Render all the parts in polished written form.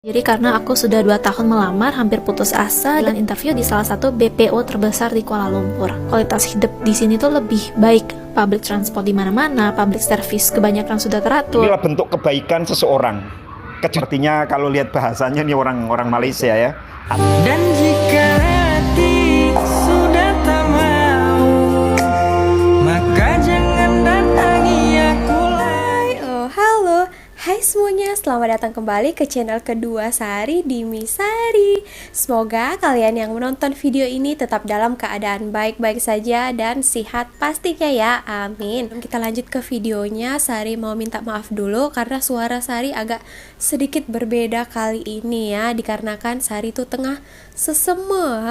Jadi karena aku sudah 2 tahun melamar, hampir putus asa dan interview di salah satu BPO terbesar di Kuala Lumpur. Kualitas hidup di sini tuh lebih baik. Public transport di mana-mana, public service kebanyakan sudah teratur. Inilah bentuk kebaikan seseorang. Artinya kalau lihat bahasanya nih orang Malaysia ya. Dan jika hati sudah tak mau, maka jangan datangi aku lagi. Halo, hai semuanya, selamat datang kembali ke channel kedua Sari di Misari. Semoga kalian yang menonton video ini tetap dalam keadaan baik-baik saja dan sehat pastinya ya, amin. Kita lanjut ke videonya. Sari mau minta maaf dulu karena suara Sari agak sedikit berbeda kali ini ya, dikarenakan Sari tuh tengah seseme.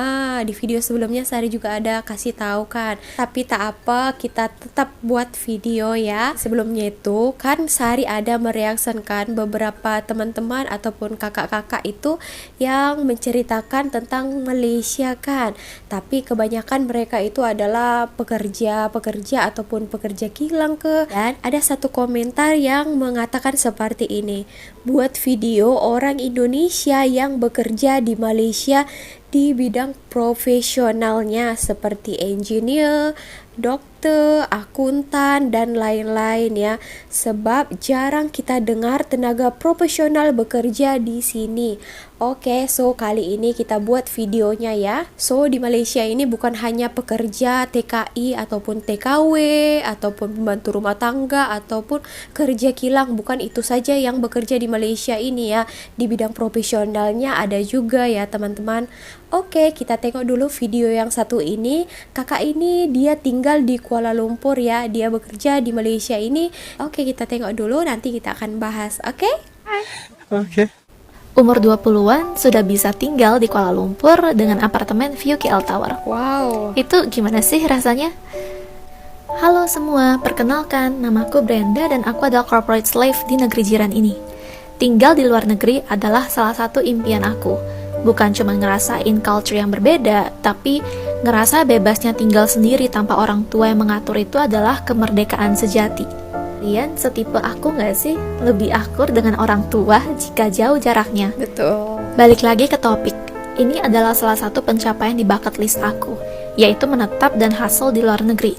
Di video sebelumnya Sari juga ada kasih tahu kan, tapi tak apa, kita tetap buat video ya. Sebelumnya itu kan Sari ada mereaksikan beberapa teman-teman ataupun kakak-kakak itu yang menceritakan tentang Malaysia kan, tapi kebanyakan mereka itu adalah pekerja ataupun pekerja kilang ke. Dan ada satu komentar yang mengatakan seperti ini: buat video orang Indonesia yang bekerja di Malaysia di bidang profesionalnya seperti engineer, dokter, akuntan, dan lain-lain ya. Sebab jarang kita dengar tenaga profesional bekerja di sini. Oke, so kali ini kita buat videonya ya. So di Malaysia ini bukan hanya pekerja TKI ataupun TKW ataupun pembantu rumah tangga ataupun kerja kilang, bukan itu saja yang bekerja di Malaysia ini ya. Di bidang profesionalnya ada juga ya teman-teman. Oke, kita tengok dulu video yang satu ini. Kakak ini dia tinggal di Kuala Lumpur ya, dia bekerja di Malaysia ini. Oke, kita tengok dulu, nanti kita akan bahas. Oke? Oke. Umur 20-an sudah bisa tinggal di Kuala Lumpur dengan apartemen view KL Tower. Wow. Itu gimana sih rasanya? Halo semua, perkenalkan, namaku Brenda dan aku adalah corporate slave di negeri jiran ini. Tinggal di luar negeri adalah salah satu impian aku. Bukan cuma ngerasain culture yang berbeda, tapi ngerasa bebasnya tinggal sendiri tanpa orang tua yang mengatur itu adalah kemerdekaan sejati. Kalian setipe aku nggak sih? Lebih akur dengan orang tua jika jauh jaraknya. Betul. Balik lagi ke topik. Ini adalah salah satu pencapaian di bucket list aku, yaitu menetap dan hustle di luar negeri.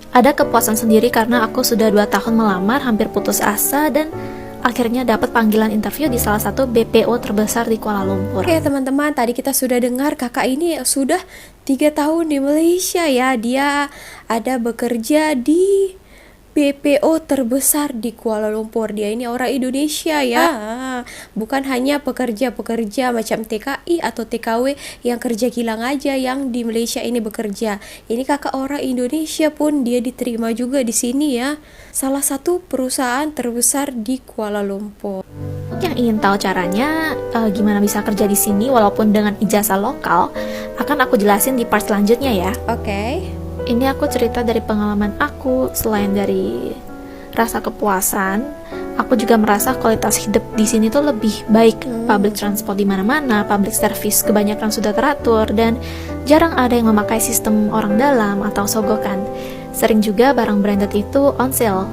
Ada kepuasan sendiri karena aku sudah 2 tahun melamar, hampir putus asa, dan akhirnya dapat panggilan interview di salah satu BPO terbesar di Kuala Lumpur. Oke teman-teman, tadi kita sudah dengar kakak ini sudah 3 tahun di Malaysia ya. Dia ada bekerja di BPO terbesar di Kuala Lumpur. Dia ini orang Indonesia ya. Bukan hanya pekerja-pekerja macam TKI atau TKW yang kerja kilang aja yang di Malaysia ini bekerja. Ini kakak orang Indonesia pun dia diterima juga di sini ya. Salah satu perusahaan terbesar di Kuala Lumpur. Yang ingin tahu caranya gimana bisa kerja di sini walaupun dengan ijazah lokal, akan aku jelasin di part selanjutnya ya. Oke. Ini aku cerita dari pengalaman aku. Selain dari rasa kepuasan, aku juga merasa kualitas hidup di sini tuh lebih baik. Public transport di mana-mana, public service kebanyakan sudah teratur, dan jarang ada yang memakai sistem orang dalam atau sogokan. Sering juga barang branded itu on sale.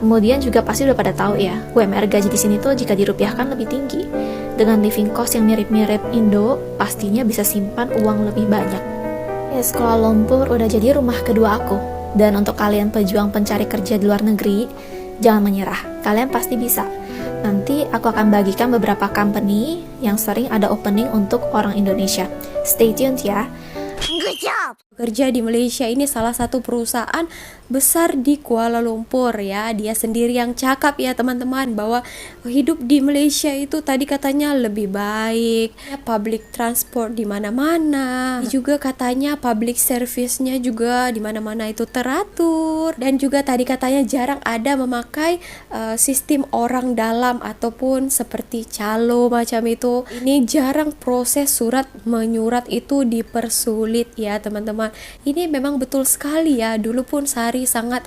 Kemudian juga pasti udah pada tahu ya, UMR gaji di sini tuh jika dirupiahkan lebih tinggi. Dengan living cost yang mirip-mirip Indo, pastinya bisa simpan uang lebih banyak. Yes, Kuala Lumpur udah jadi rumah kedua aku. Dan untuk kalian pejuang pencari kerja di luar negeri, jangan menyerah, kalian pasti bisa. Nanti aku akan bagikan beberapa company yang sering ada opening untuk orang Indonesia. Stay tuned ya. Good job. Kerja di Malaysia ini salah satu perusahaan besar di Kuala Lumpur ya. Dia sendiri yang cakap ya teman-teman, bahwa hidup di Malaysia itu tadi katanya lebih baik. Public transport di mana-mana. Juga katanya public service-nya juga di mana-mana itu teratur, dan juga tadi katanya jarang ada memakai sistem orang dalam ataupun seperti calo macam itu. Ini jarang proses surat menyurat itu dipersulit ya teman-teman. Ini memang betul sekali ya. Dulu pun Sari sangat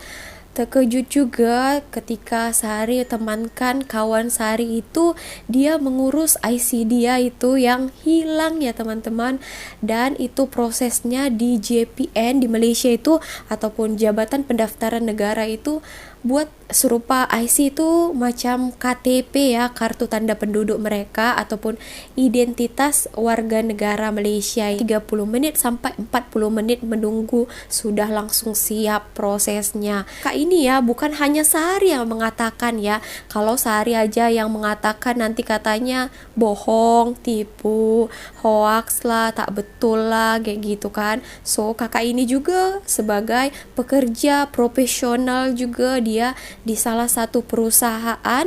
terkejut juga ketika Sari temankan kawan Sari itu dia mengurus IC dia itu yang hilang ya teman-teman. Dan itu prosesnya di JPN di Malaysia itu ataupun Jabatan Pendaftaran Negara itu buat serupa IC itu macam KTP ya, kartu tanda penduduk mereka ataupun identitas warga negara Malaysia. 30 menit sampai 40 menit menunggu sudah langsung siap prosesnya. Kak ini ya bukan hanya Sari yang mengatakan ya. Kalau Sari aja yang mengatakan nanti katanya bohong, tipu, hoax lah, tak betul lah kayak gitu kan. So kakak ini juga sebagai pekerja profesional juga, dia di salah satu perusahaan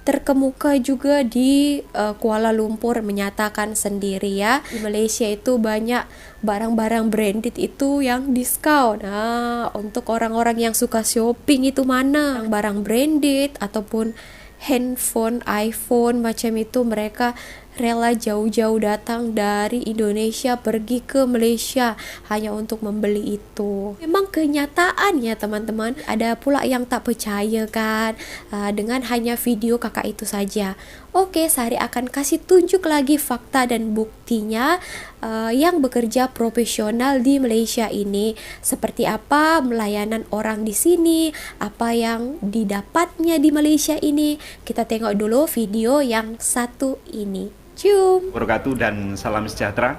terkemuka juga di Kuala Lumpur menyatakan sendiri ya, di Malaysia itu banyak barang-barang branded itu yang diskon. Nah, untuk orang-orang yang suka shopping itu mana barang branded ataupun handphone, iPhone macam itu, mereka rela jauh-jauh datang dari Indonesia pergi ke Malaysia hanya untuk membeli itu. Memang kenyataan ya teman-teman. Ada pula yang tak percaya kan dengan hanya video kakak itu saja. Oke, Sari akan kasih tunjuk lagi fakta dan buktinya yang bekerja profesional di Malaysia ini. Seperti apa melayanan orang di sini, apa yang didapatnya di Malaysia ini. Kita tengok dulu video yang satu ini. Cium. Wabarakatuh dan salam sejahtera.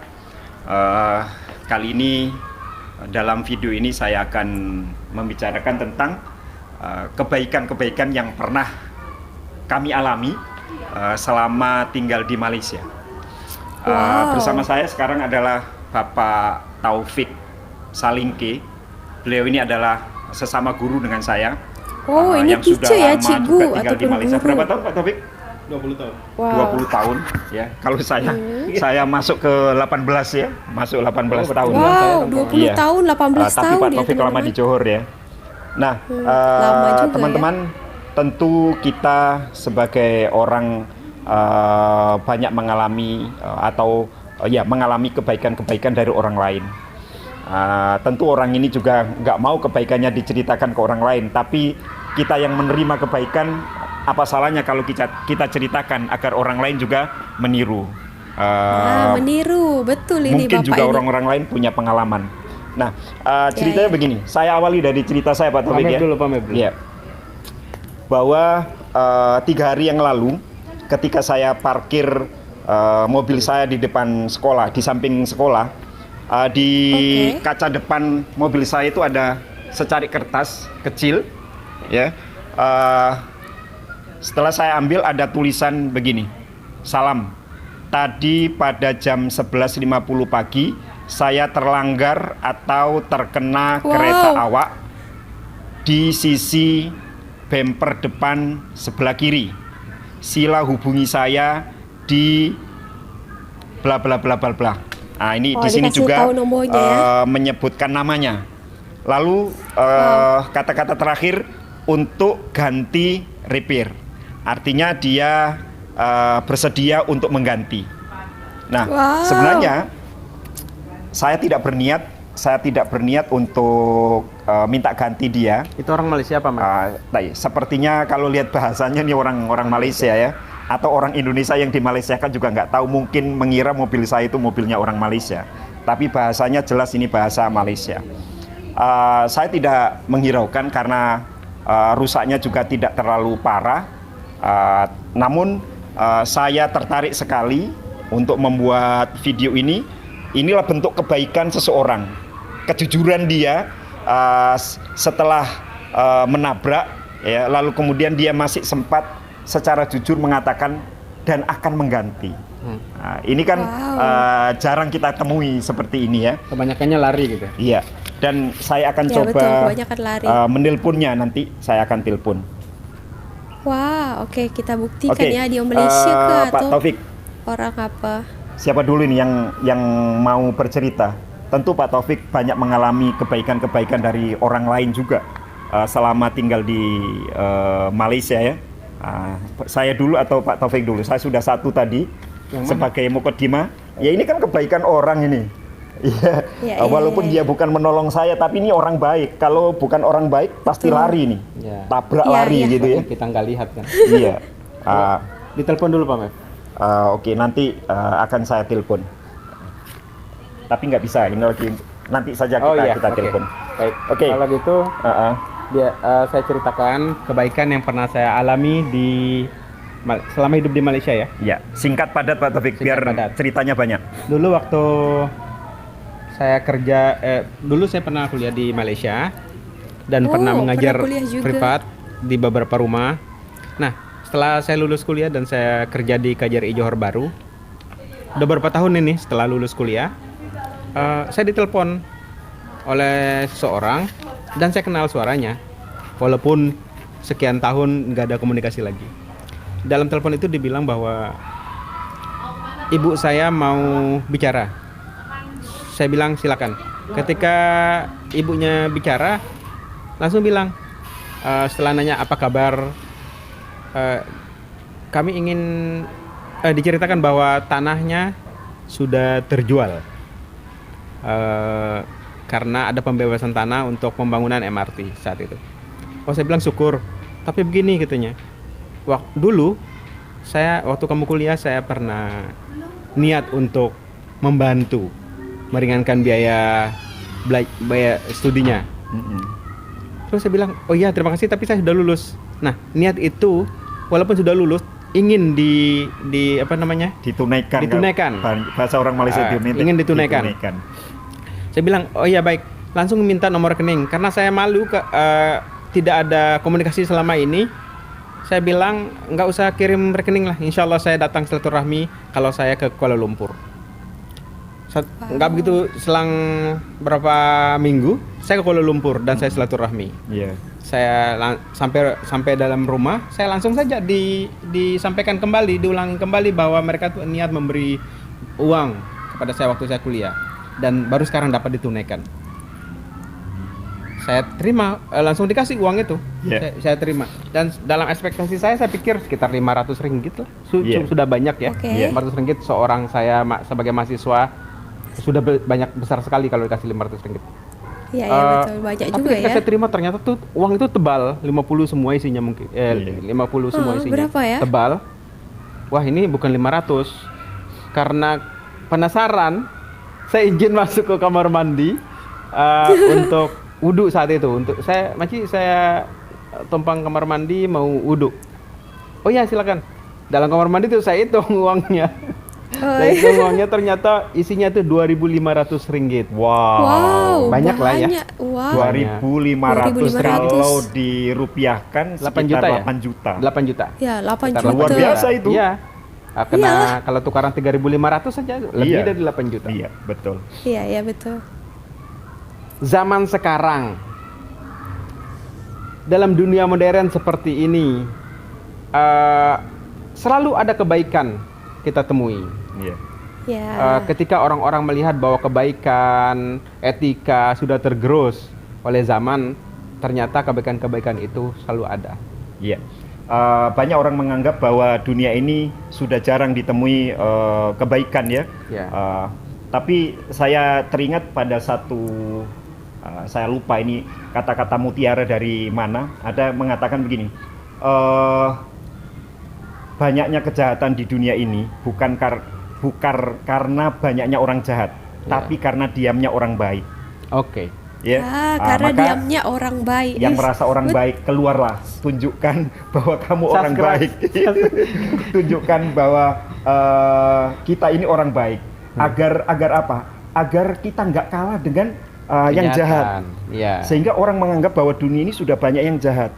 Kali ini dalam video ini saya akan membicarakan tentang kebaikan-kebaikan yang pernah kami alami selama tinggal di Malaysia. Bersama saya sekarang adalah Bapak Taufik Salingke. Beliau ini adalah sesama guru dengan saya. Ini yang teacher sudah ya, lama cikgu juga tinggal di ataupun Malaysia. guru. Berapa tahun Pak Taufik? 20 tahun. 20 tahun ya. Kalau saya masuk ke 18 ya, masuk 18 tahun. Wow, 20 Iya. tahun, 18 Tapi tahun Pak ya Taufik lama teman-teman. di Johor ya. Nah, lama juga teman-teman, tentu kita sebagai orang banyak mengalami mengalami kebaikan-kebaikan dari orang lain. Tentu orang ini juga nggak mau kebaikannya diceritakan ke orang lain, tapi kita yang menerima kebaikan, apa salahnya kalau kita ceritakan agar orang lain juga meniru. Meniru, betul ini Mungkin Bapak juga ini. orang-orang lain punya pengalaman. Nah, ceritanya begini. Saya awali dari cerita saya Pak Taufik ya. Pamit dulu. Iya. Bahwa 3 hari yang lalu, ketika saya parkir mobil saya di depan sekolah, di samping sekolah, di kaca depan mobil saya itu ada secarik kertas kecil, ya. Setelah saya ambil ada tulisan begini, salam. Tadi pada jam 11.50 pagi saya terlanggar atau terkena kereta awak di sisi bemper depan sebelah kiri. Sila hubungi saya di bla bla bla bla bla. Nah, ini di sini dikasih juga tahu nomornya ya. menyebutkan namanya. Lalu kata-kata terakhir untuk ganti repair. Artinya dia bersedia untuk mengganti. Nah, sebenarnya saya tidak berniat untuk minta ganti dia. Itu orang Malaysia apa, Mas? Sepertinya kalau lihat bahasanya nih orang Malaysia ya, atau orang Indonesia yang di Malaysia kan juga nggak tahu, mungkin mengira mobil saya itu mobilnya orang Malaysia. Tapi bahasanya jelas ini bahasa Malaysia. Saya tidak menghiraukan karena rusaknya juga tidak terlalu parah. Namun saya tertarik sekali untuk membuat video ini. Inilah bentuk kebaikan seseorang, kejujuran dia setelah menabrak, ya, lalu kemudian dia masih sempat secara jujur mengatakan dan akan mengganti. Nah, ini kan jarang kita temui seperti ini ya. Kebanyakannya lari gitu. Iya. Dan saya akan Ya, coba betul, kebanyakan lari. menelponnya nanti. Saya akan telepon. Wah, oke, kita buktikan Oke, ya, dia Malaysia ke Pak atau Taufik, orang apa? siapa dulu ini yang mau bercerita? Tentu Pak Taufik banyak mengalami kebaikan-kebaikan dari orang lain juga selama tinggal di Malaysia ya. Saya dulu atau Pak Taufik dulu? Saya sudah satu tadi sebagai mukaddimah. Ya ini kan kebaikan orang ini. Iya. Walaupun dia bukan menolong saya, tapi ini orang baik. Kalau bukan orang baik pasti lari nih. Ya. Tabrak Iya, lari iya. gitu ya. Kita nggak lihat kan. Iya. Ditelepon dulu, Pak, Mas. Oke, nanti akan saya telepon. Tapi nggak bisa, ini lagi nanti saja kita Oke. telepon. Baik. Oke. Kalau gitu Saya ceritakan kebaikan yang pernah saya alami selama hidup di Malaysia ya. Ya, singkat padat Pak Taufik, Singkat biar padat. ceritanya banyak. Dulu waktu saya dulu saya pernah kuliah di Malaysia dan Oh, pernah mengajar pernah kuliah juga. privat di beberapa rumah. Nah, setelah saya lulus kuliah dan saya kerja di KJRI Johor Bahru, udah beberapa tahun ini setelah lulus kuliah, saya ditelepon oleh seseorang dan saya kenal suaranya, walaupun sekian tahun nggak ada komunikasi lagi. Dalam telepon itu dibilang bahwa ibu saya mau bicara. Saya bilang silakan. Ketika ibunya bicara, langsung bilang, setelah nanya apa kabar, kami ingin diceritakan bahwa tanahnya sudah terjual karena ada pembebasan tanah untuk pembangunan MRT saat itu. Oh, saya bilang syukur. Tapi begini katanya, dulu waktu kamu kuliah saya pernah niat untuk membantu meringankan biaya studinya. Terus saya bilang, oh iya terima kasih, tapi saya sudah lulus. Nah, niat itu walaupun sudah lulus ingin ditunaikan. Bahasa orang Malaysia ingin ditunaikan. Saya bilang, oh iya baik, langsung minta nomor rekening karena saya malu tidak ada komunikasi selama ini. Saya bilang nggak usah kirim rekening lah, insya Allah saya datang silaturahmi kalau saya ke Kuala Lumpur. Nggak begitu, selang berapa minggu saya ke Kuala Lumpur dan saya silaturahmi. Saya sampai dalam rumah, saya langsung saja disampaikan kembali, diulangi kembali bahwa mereka tuh niat memberi uang kepada saya waktu saya kuliah dan baru sekarang dapat ditunaikan. Saya terima, langsung dikasih uang itu. Saya terima. Dan dalam ekspektasi saya pikir sekitar 500 ringgit lah. Sudah banyak ya. Okay. 500 ringgit seorang saya sebagai mahasiswa sudah banyak, besar sekali kalau dikasih 500 ringgit. Iya, betul, banyak tapi juga ketika ya. saya terima ternyata tuh uang itu tebal, 50 semua isinya mungkin. 50 semua isinya. Berapa ya? Tebal. Wah, ini bukan 500. Karena penasaran, saya izin masuk ke kamar mandi untuk wudhu saat itu. Saya tumpang kamar mandi mau wudhu. Oh ya silakan. Dalam kamar mandi itu saya hitung uangnya. Saya hitung uangnya, ternyata isinya tuh 2.500 ringgit. Wow. Banyak lah ya. Wow. 2.500 kalau dirupiahkan 8 sekitar juta ya? 8 juta. 8 juta. Ya, 8 Sekitar juta. Luar biasa itu. Iya. Kalau tukaran 3.500 saja lebih dari 8 juta. Iya, betul. Iya, betul. Zaman sekarang, dalam dunia modern seperti ini, selalu ada kebaikan kita temui. Iya. Ya. Ketika orang-orang melihat bahwa kebaikan, etika sudah tergerus oleh zaman, ternyata kebaikan-kebaikan itu selalu ada. Iya. Banyak orang menganggap bahwa dunia ini sudah jarang ditemui kebaikan ya. Ya. Tapi saya teringat pada satu, saya lupa ini kata-kata mutiara dari mana, ada mengatakan begini, banyaknya kejahatan di dunia ini bukan karena banyaknya orang jahat, tapi karena diamnya orang baik. Oke. Ya, Karena maka diamnya orang baik. yang merasa orang baik, keluarlah, tunjukkan bahwa kamu orang Subscribe. baik. Tunjukkan bahwa kita ini orang baik. Agar apa? Agar kita nggak kalah dengan yang jahat. Ya. Sehingga orang menganggap bahwa dunia ini sudah banyak yang jahat.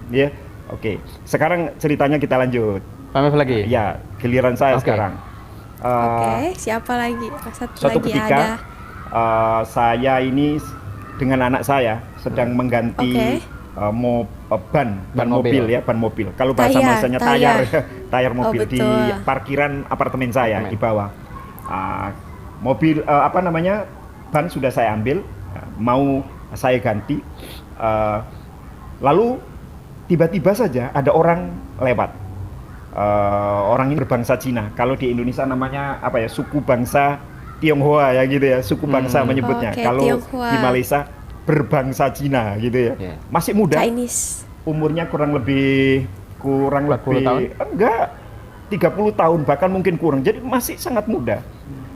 Ya, oke. Sekarang ceritanya kita lanjut. Pamit lagi. Ya, giliran saya Oke. sekarang. Oke, siapa lagi? Suatu lagi ketika ada. saya ini dengan anak saya sedang mengganti ban mobil ya, ban mobil. Kalau bahasa Malaysianya tayar mobil di betul. parkiran apartemen saya di bawah. Mobil ban sudah saya ambil, mau saya ganti. Lalu tiba-tiba saja ada orang lewat. Orang ini berbangsa Cina. Kalau di Indonesia namanya apa ya, suku bangsa Tionghoa ya gitu ya, suku bangsa menyebutnya. Kalau Tionghoa. di Malaysia berbangsa Cina gitu ya. Masih muda. Chinese. Umurnya kurang lebih 40 tahun? enggak, 30 tahun bahkan mungkin kurang. Jadi masih sangat muda.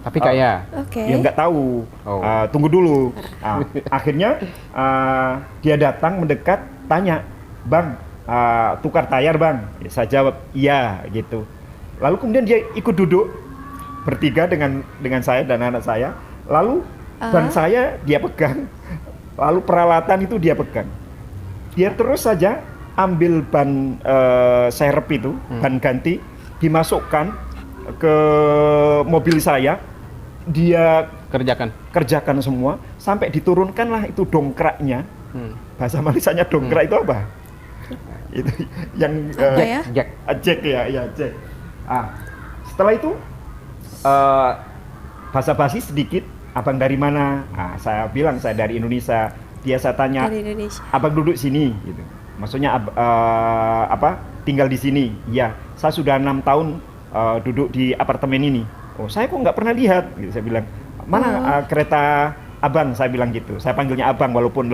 Tapi kaya. Oke. Dia nggak tahu. Oh. Tunggu dulu. Akhirnya dia datang mendekat, tanya, "Bang, tukar tayar bang?" Ya, saya jawab, "Iya," gitu. Lalu kemudian dia ikut duduk bertiga dengan saya dan anak saya. Lalu ban saya dia pegang. Lalu peralatan itu dia pegang. Dia terus saja ambil ban serep itu, ban ganti, dimasukkan ke mobil saya. Dia kerjakan semua sampai diturunkanlah itu dongkraknya. Bahasa Malaysianya dongkrak itu apa? Itu yang Apa ya? Jack. Jack ya Jack. Setelah itu basa-basi sedikit, "Abang dari mana?" Saya bilang saya dari Indonesia. Dia saya tanya, Dari Indonesia. "Abang duduk sini," gitu. Maksudnya tinggal di sini. "Iya, saya sudah 6 tahun duduk di apartemen ini." "Oh, saya kok nggak pernah lihat," gitu. Saya bilang, "Mana kereta abang?" Saya bilang gitu. Saya panggilnya abang walaupun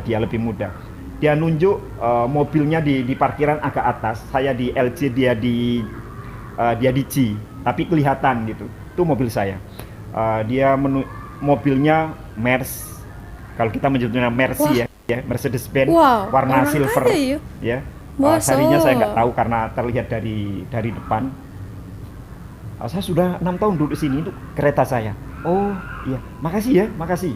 dia lebih muda. Dia nunjuk mobilnya di parkiran agak atas. Saya di LC, dia di G, tapi kelihatan gitu. Itu mobil saya. Mobilnya Mercedes. Kalau kita menyebutnya Mercy ya, Mercedes-Benz warna orang silver kaya ya. Masa? Serinya saya nggak tahu karena terlihat dari depan. Saya sudah 6 tahun duduk sini, itu kereta saya. "Oh iya, makasih ya, makasih."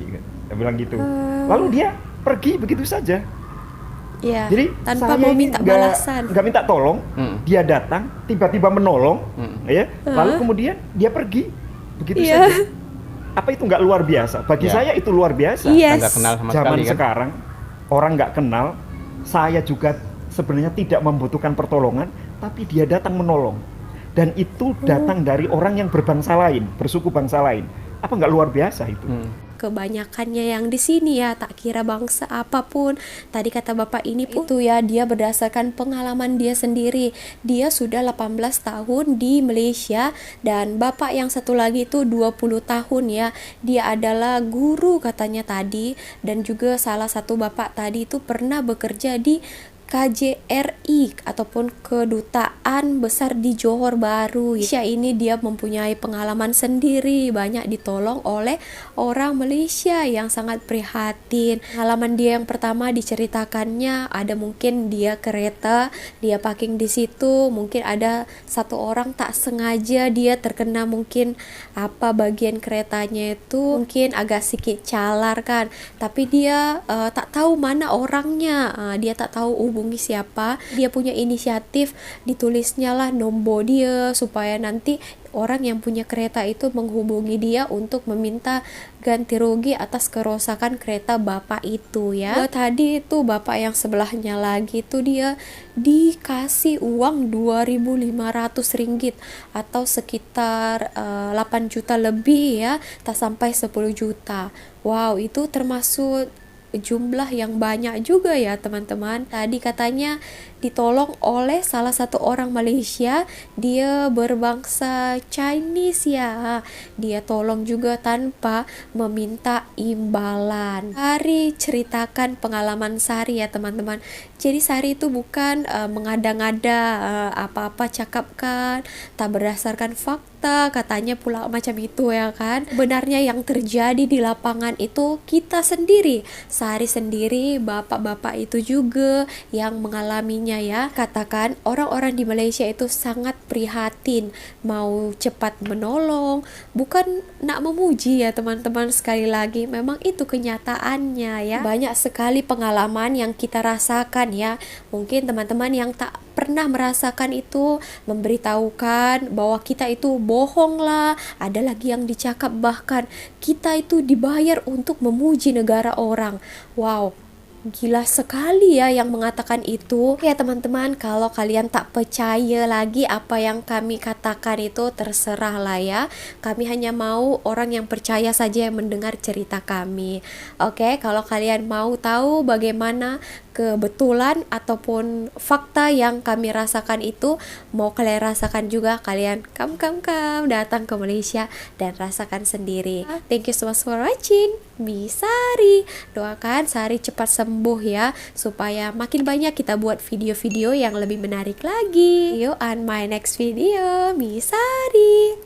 Dia bilang gitu. Lalu dia pergi begitu saja. Iya. Jadi Tanpa saya mau ini minta balasan. nggak minta tolong. Dia datang, tiba-tiba menolong, ya. Lalu kemudian dia pergi begitu Iya. saja. Apa itu nggak luar biasa? Bagi Ya. saya itu luar biasa. Yes. Nggak kenal sama Zaman sekali kan. sekarang orang nggak kenal. Saya juga sebenarnya tidak membutuhkan pertolongan, tapi dia datang menolong. Dan itu datang dari orang yang berbangsa lain, bersuku bangsa lain. Apa nggak luar biasa itu? Kebanyakannya yang di sini ya, tak kira bangsa apapun. Tadi kata bapak ini pun itu ya, dia berdasarkan pengalaman dia sendiri. Dia sudah 18 tahun di Malaysia, dan bapak yang satu lagi itu 20 tahun ya. Dia adalah guru katanya tadi, dan juga salah satu bapak tadi itu pernah bekerja di KJRI ataupun Kedutaan Besar di Johor Bahru. Malaysia ini dia mempunyai pengalaman sendiri, banyak ditolong oleh orang Malaysia yang sangat prihatin. Pengalaman dia yang pertama diceritakannya ada mungkin dia kereta, dia parking di situ, mungkin ada satu orang tak sengaja dia terkena mungkin bagian keretanya itu mungkin agak sedikit calar kan, tapi dia tak tahu mana orangnya, dia tak tahu hubungi siapa. Dia punya inisiatif, ditulisnya lah nombor dia supaya nanti orang yang punya kereta itu menghubungi dia untuk meminta ganti rugi atas kerusakan kereta bapak itu ya. Tadi itu bapak yang sebelahnya lagi itu dia dikasih uang 2.500 ringgit atau sekitar 8 juta lebih ya, tak sampai 10 juta. Wow, itu termasuk jumlah yang banyak juga ya teman-teman. Tadi katanya ditolong oleh salah satu orang Malaysia, dia berbangsa Chinese ya. Dia tolong juga tanpa meminta imbalan. Sari ceritakan pengalaman Sari ya teman-teman. Jadi Sari itu bukan mengada-ngada apa-apa cakapkan, tak berdasarkan fakta, katanya pula macam itu ya kan. Benarnya yang terjadi di lapangan itu kita sendiri, Sari sendiri, bapak-bapak itu juga yang mengalaminya ya. Katakan orang-orang di Malaysia itu sangat prihatin, mau cepat menolong, bukan nak memuji ya teman-teman. Sekali lagi memang itu kenyataannya ya. Banyak sekali pengalaman yang kita rasakan ya. Mungkin teman-teman yang tak pernah merasakan itu memberitahukan bahwa kita itu bohong lah. Ada lagi yang dicakap bahkan kita itu dibayar untuk memuji negara orang. Wow, gila sekali ya yang mengatakan itu. Ya teman-teman, kalau kalian tak percaya lagi apa yang kami katakan itu terserah lah ya. Kami hanya mau orang yang percaya saja yang mendengar cerita kami. Oke, kalau kalian mau tahu bagaimana kebetulan ataupun fakta yang kami rasakan itu, mau kalian rasakan juga, kalian come datang ke Malaysia dan rasakan sendiri. Thank you so much for watching. Sari, doakan Sari cepat sembuh ya, supaya makin banyak kita buat video-video yang lebih menarik lagi. See you on my next video. Sari.